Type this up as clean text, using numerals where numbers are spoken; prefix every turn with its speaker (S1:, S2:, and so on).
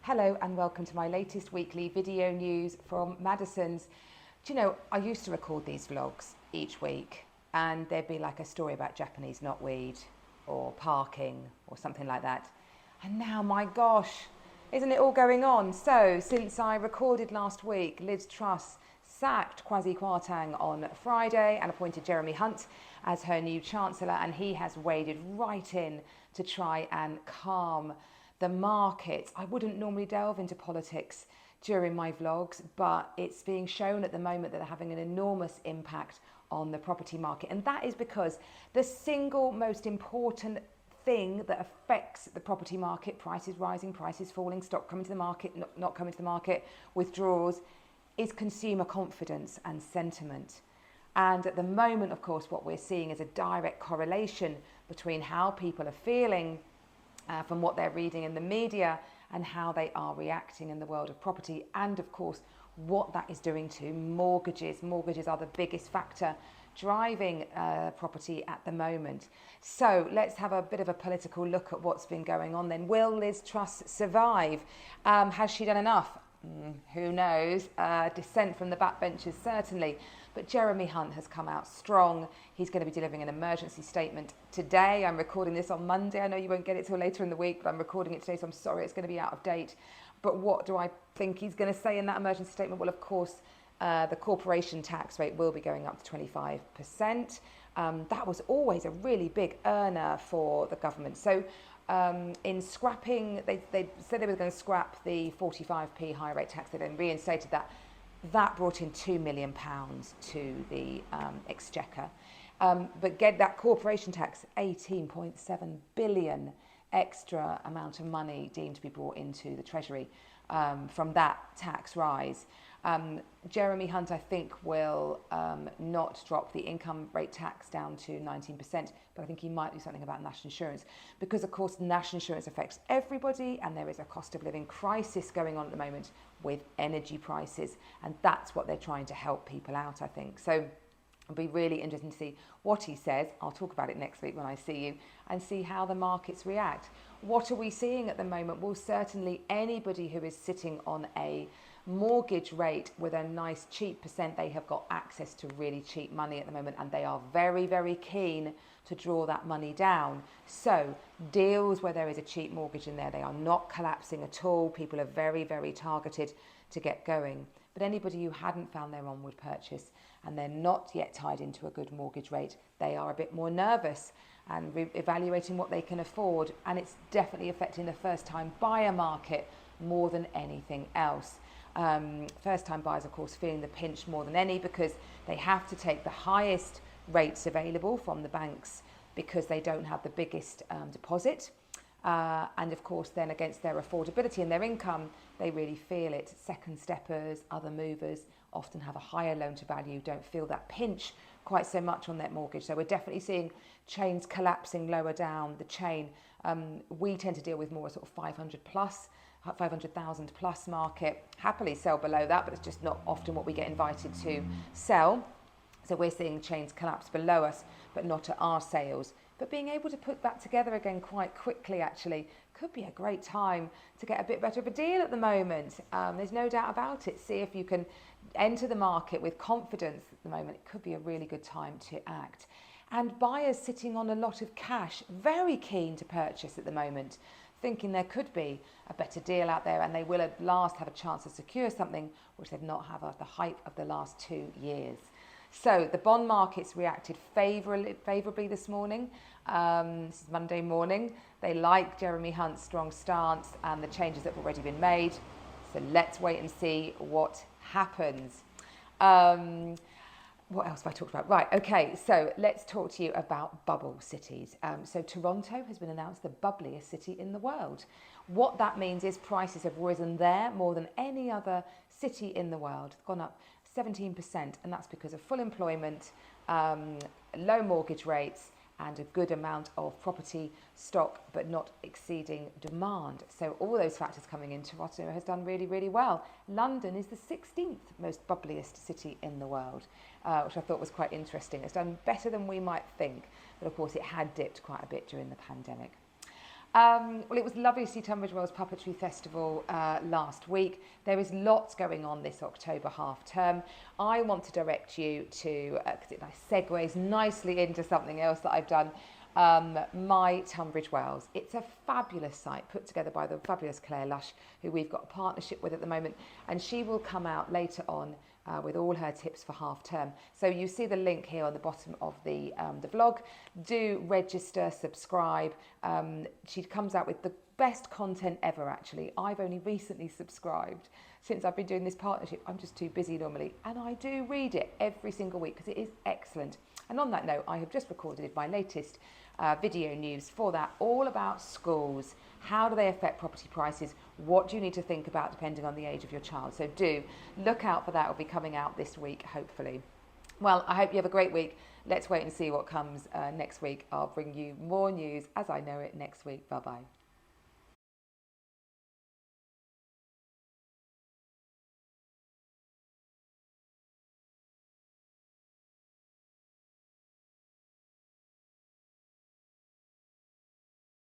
S1: Hello and welcome to my latest weekly video news from Madison's. Do you know, I used to record these vlogs each week and there'd be like a story about Japanese knotweed or parking or something like that. And now, my gosh, isn't it all going on? So, since I recorded last week, Liz Truss sacked Kwasi Kwarteng on Friday and appointed Jeremy Hunt as her new Chancellor, and he has waded right in to try and calm the markets. I wouldn't normally delve into politics during my vlogs, but it's being shown at the moment that they're having an enormous impact on the property market. And that is because the single most important thing that affects the property market, prices rising, prices falling, stock coming to the market, not coming to the market, withdrawals, is consumer confidence and sentiment. And at the moment, of course, what we're seeing is a direct correlation between how people are feeling from what they're reading in the media and how they are reacting in the world of property, and of course what that is doing to mortgages. Mortgages are the biggest factor driving property at the moment. So let's have a bit of a political look at what's been going on then. Will Liz Truss survive? Has she done enough? Who knows? Dissent from the backbenchers certainly. But Jeremy Hunt has come out strong. He's going to be delivering an emergency statement today. I'm recording this on Monday. I know you won't get it till later in the week, but I'm recording it today, so I'm sorry it's going to be out of date. But what do I think he's going to say in that emergency statement? Well, of course, the corporation tax rate will be going up to 25%. That was always a really big earner for the government. So in scrapping, they said they were going to scrap the 45p high rate tax. They then reinstated that. That brought in £2 million to the exchequer. But get that corporation tax, 18.7 billion extra amount of money deemed to be brought into the Treasury from that tax rise. Jeremy Hunt, I think, will not drop the income rate tax down to 19%, but I think he might do something about national insurance because, of course, national insurance affects everybody, and there is a cost of living crisis going on at the moment with energy prices, and that's what they're trying to help people out, I think. So it'll be really interesting to see what he says. I'll talk about it next week when I see you and see how the markets react. What are we seeing at the moment? Well, certainly anybody who is sitting on a mortgage rate with a nice cheap percent, they have got access to really cheap money at the moment, and they are very, very keen to draw that money down. So deals where there is a cheap mortgage in there, they are not collapsing at all. People are very, very targeted to get going. But anybody who hadn't found their onward purchase and they're not yet tied into a good mortgage rate, they are a bit more nervous and evaluating what they can afford. And it's definitely affecting the first-time buyer market more than anything else. First-time buyers, of course, feeling the pinch more than any because they have to take the highest rates available from the banks because they don't have the biggest deposit. And of course, then against their affordability and their income, they really feel it. Second steppers, other movers often have a higher loan to value, don't feel that pinch quite so much on their mortgage. So we're definitely seeing chains collapsing lower down the chain. We tend to deal with more sort of 500,000 plus market. Happily sell below that, but it's just not often what we get invited to sell. So we're seeing chains collapse below us, but not at our sales. But being able to put that together again quite quickly actually could be a great time to get a bit better of a deal at the moment. There's no doubt about it. See if you can enter the market with confidence at the moment. It could be a really good time to act. And buyers sitting on a lot of cash, very keen to purchase at the moment, thinking there could be a better deal out there and they will at last have a chance to secure something which they've not had at the height of the last 2 years. So the bond markets reacted favourably this morning. This is Monday morning. They like Jeremy Hunt's strong stance and the changes that have already been made. So let's wait and see what happens. What else have I talked about? Right, okay, so let's talk to you about bubble cities. So Toronto has been announced the bubbliest city in the world. What that means is prices have risen there more than any other city in the world. Gone up 17%, and that's because of full employment, low mortgage rates, and a good amount of property stock, but not exceeding demand. So all those factors coming in, Toronto has done really, really well. London is the 16th most bubbliest city in the world, which I thought was quite interesting. It's done better than we might think, but of course it had dipped quite a bit during the pandemic. Well, it was lovely to see Tunbridge Wells Puppetry Festival last week. There is lots going on this October half term. I want to direct you to, because it segues nicely into something else that I've done, My Tunbridge Wells. It's a fabulous site put together by the fabulous Claire Lush, who we've got a partnership with at the moment, and she will come out later on with all her tips for half term. So you see the link here on the bottom of the vlog. Do register, subscribe. She comes out with the best content ever, actually. I've only recently subscribed since I've been doing this partnership. I'm just too busy normally, and I do read it every single week because it is excellent. And on that note, I have just recorded my latest video news for that, all about schools. How do they affect property prices? What do you need to think about depending on the age of your child? So do look out for that. It will be coming out this week, hopefully. Well, I hope you have a great week. Let's wait and see what comes next week. I'll bring you more news as I know it next week. Bye-bye.